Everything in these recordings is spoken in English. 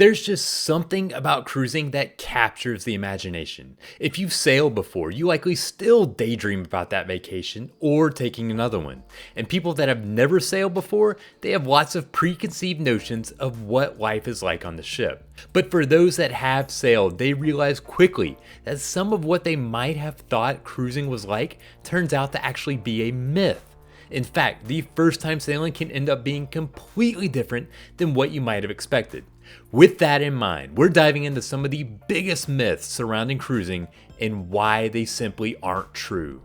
There's just something about cruising that captures the imagination. If you've sailed before, you likely still daydream about that vacation or taking another one. And people that have never sailed before, they have lots of preconceived notions of what life is like on the ship. But for those that have sailed, they realize quickly that some of what they might have thought cruising was like turns out to actually be a myth. In fact, the first time sailing can end up being completely different than what you might have expected. With that in mind, we're diving into some of the biggest myths surrounding cruising and why they simply aren't true.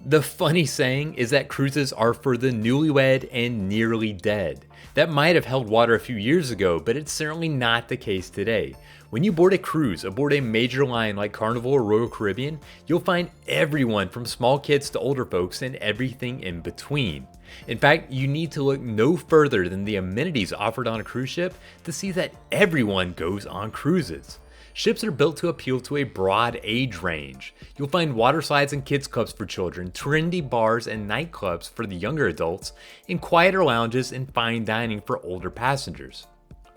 The funny saying is that cruises are for the newlywed and nearly dead. That might have held water a few years ago, but it's certainly not the case today. When you board a cruise aboard a major line like Carnival or Royal Caribbean, you'll find everyone from small kids to older folks and everything in between. In fact, you need to look no further than the amenities offered on a cruise ship to see that everyone goes on cruises. Ships are built to appeal to a broad age range. You'll find water slides and kids clubs for children, trendy bars and nightclubs for the younger adults, and quieter lounges and fine dining for older passengers.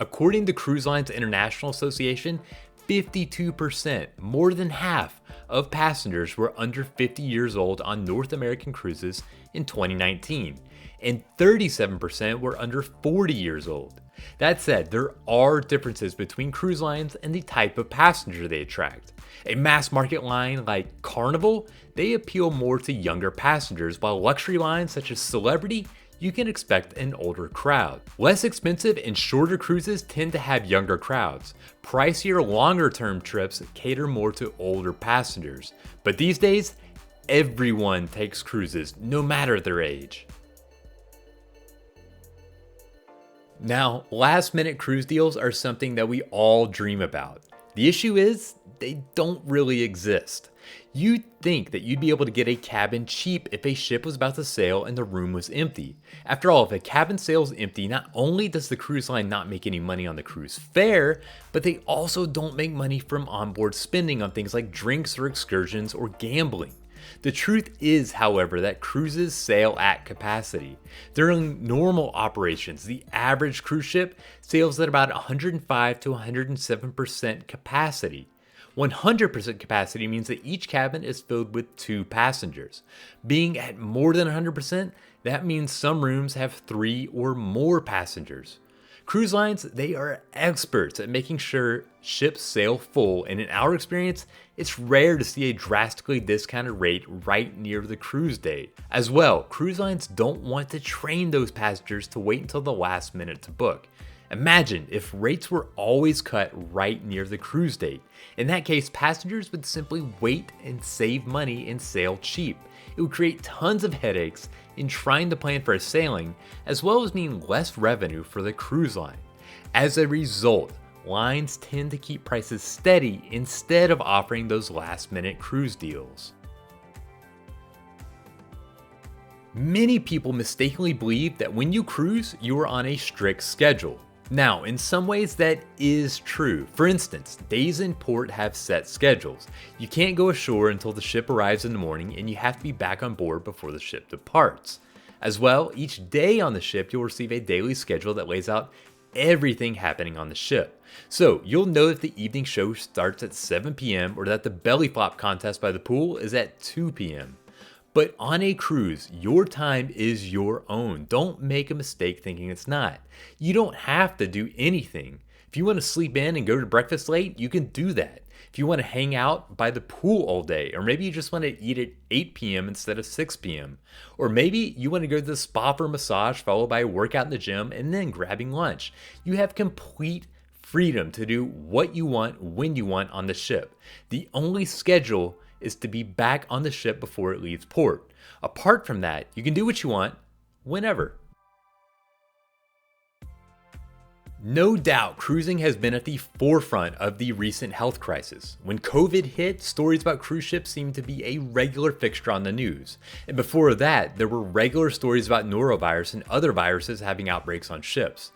According to Cruise Lines International Association, 52%, more than half, of passengers were under 50 years old on North American cruises in 2019, and 37% were under 40 years old. That said, there are differences between cruise lines and the type of passenger they attract. A mass market line like Carnival, they appeal more to younger passengers, while luxury lines such as Celebrity, you can expect an older crowd. Less expensive and shorter cruises tend to have younger crowds. Pricier, longer term trips cater more to older passengers. But these days, everyone takes cruises, no matter their age. Now, last minute cruise deals are something that we all dream about. The issue is, they don't really exist. You'd think that you'd be able to get a cabin cheap if a ship was about to sail and the room was empty. After all, if a cabin sails empty, not only does the cruise line not make any money on the cruise fare, but they also don't make money from onboard spending on things like drinks or excursions or gambling. The truth is, however, that cruises sail at capacity. During normal operations, the average cruise ship sails at about 105 to 107% capacity. 100% capacity means that each cabin is filled with 2 passengers. Being at more than 100%, that means some rooms have 3 or more passengers. Cruise lines, they are experts at making sure ships sail full, and in our experience, it's rare to see a drastically discounted rate right near the cruise date. As well, cruise lines don't want to train those passengers to wait until the last minute to book. Imagine if rates were always cut right near the cruise date. In that case, passengers would simply wait and save money and sail cheap. It would create tons of headaches in trying to plan for a sailing, as well as mean less revenue for the cruise line. As a result, lines tend to keep prices steady instead of offering those last-minute cruise deals. Many people mistakenly believe that when you cruise, you are on a strict schedule. Now, in some ways that is true. For instance, days in port have set schedules. You can't go ashore until the ship arrives in the morning, and you have to be back on board before the ship departs. As well, each day on the ship you'll receive a daily schedule that lays out everything happening on the ship. So you'll know that the evening show starts at 7 p.m. or that the belly flop contest by the pool is at 2 p.m. But on a cruise, your time is your own. Don't make a mistake thinking it's not. You don't have to do anything. If you want to sleep in and go to breakfast late, you can do that. If you want to hang out by the pool all day, or maybe you just want to eat at 8 p.m. instead of 6 p.m. Or maybe you want to go to the spa for a massage followed by a workout in the gym and then grabbing lunch. You have complete freedom to do what you want when you want on the ship. The only schedule is to be back on the ship before it leaves port. Apart from that, you can do what you want, whenever. No doubt, cruising has been at the forefront of the recent health crisis. When COVID hit, stories about cruise ships seemed to be a regular fixture on the news. And before that, there were regular stories about norovirus and other viruses having outbreaks on ships.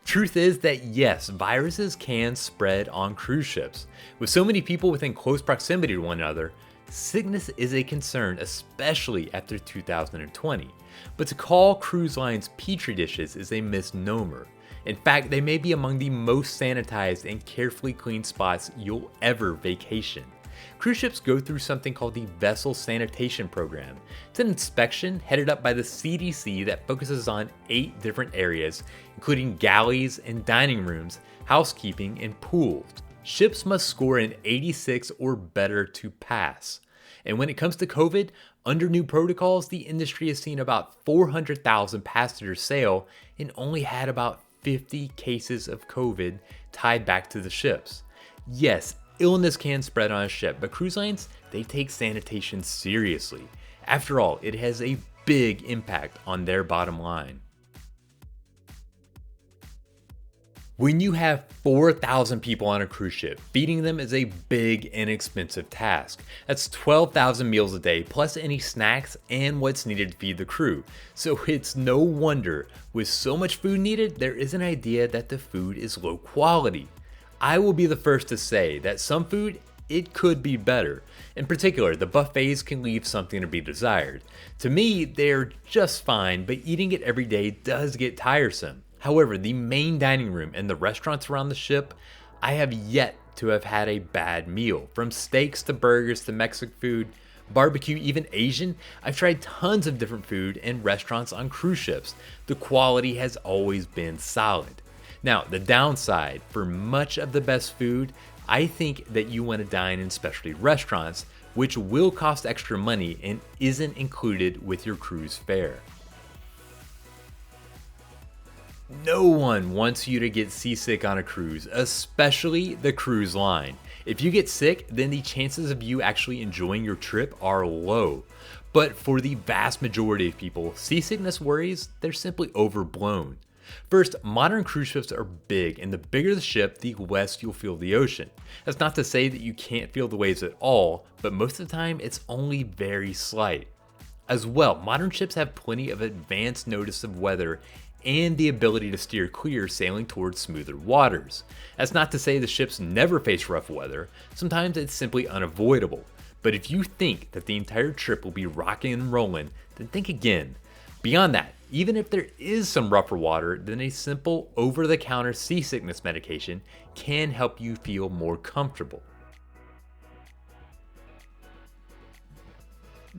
Truth is that yes, viruses can spread on cruise ships. With so many people within close proximity to one another, sickness is a concern, especially after 2020. But to call cruise lines petri dishes is a misnomer. In fact, they may be among the most sanitized and carefully cleaned spots you'll ever vacation. Cruise ships go through something called the Vessel Sanitation Program. It's an inspection headed up by the CDC that focuses on 8 different areas, including galleys and dining rooms, housekeeping, and pools. Ships must score an 86 or better to pass. And when it comes to COVID, under new protocols, the industry has seen about 400,000 passengers sail and only had about 50 cases of COVID tied back to the ships. Yes, illness can spread on a ship, but cruise lines, they take sanitation seriously. After all, it has a big impact on their bottom line. When you have 4,000 people on a cruise ship, feeding them is a big and expensive task. That's 12,000 meals a day, plus any snacks and what's needed to feed the crew. So it's no wonder, with so much food needed, there is an idea that the food is low quality. I will be the first to say that some food, it could be better. In particular, the buffets can leave something to be desired. To me, they're just fine, but eating it every day does get tiresome. However, the main dining room and the restaurants around the ship, I have yet to have had a bad meal. From steaks to burgers to Mexican food, barbecue, even Asian, I've tried tons of different food and restaurants on cruise ships. The quality has always been solid. Now, the downside, for much of the best food, I think that you want to dine in specialty restaurants, which will cost extra money and isn't included with your cruise fare. No one wants you to get seasick on a cruise, especially the cruise line. If you get sick, then the chances of you actually enjoying your trip are low. But for the vast majority of people, seasickness worries, they're simply overblown. First, modern cruise ships are big, and the bigger the ship, the less you'll feel the ocean. That's not to say that you can't feel the waves at all, but most of the time it's only very slight. As well, modern ships have plenty of advanced notice of weather and the ability to steer clear sailing towards smoother waters. That's not to say the ships never face rough weather, sometimes it's simply unavoidable. But if you think that the entire trip will be rocking and rolling, then think again. Beyond that, even if there is some rougher water, then a simple over-the-counter seasickness medication can help you feel more comfortable.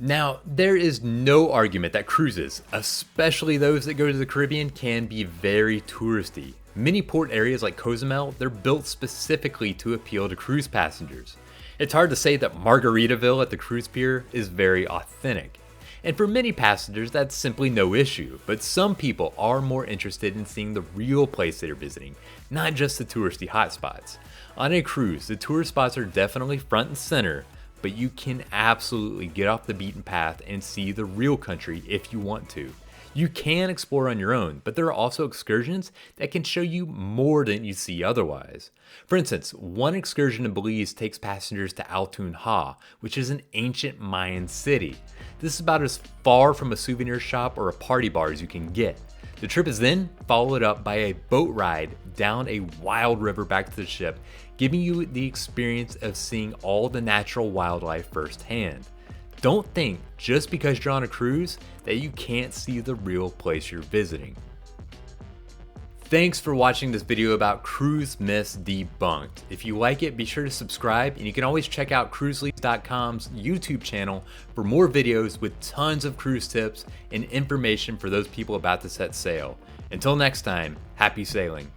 Now, there is no argument that cruises, especially those that go to the Caribbean, can be very touristy. Many port areas like Cozumel, they're built specifically to appeal to cruise passengers. It's hard to say that Margaritaville at the cruise pier is very authentic. And for many passengers, that's simply no issue, but some people are more interested in seeing the real place they're visiting, not just the touristy hotspots. On a cruise, the tourist spots are definitely front and center, but you can absolutely get off the beaten path and see the real country if you want to. You can explore on your own, but there are also excursions that can show you more than you see otherwise. For instance, one excursion in Belize takes passengers to Altunja, which is an ancient Mayan city. This is about as far from a souvenir shop or a party bar as you can get. The trip is then followed up by a boat ride down a wild river back to the ship, giving you the experience of seeing all the natural wildlife firsthand. Don't think just because you're on a cruise that you can't see the real place you're visiting. Thanks for watching this video about cruise myths debunked. If you like it, be sure to subscribe, and you can always check out Cruzely.com's YouTube channel for more videos with tons of cruise tips and information for those people about to set sail. Until next time, happy sailing.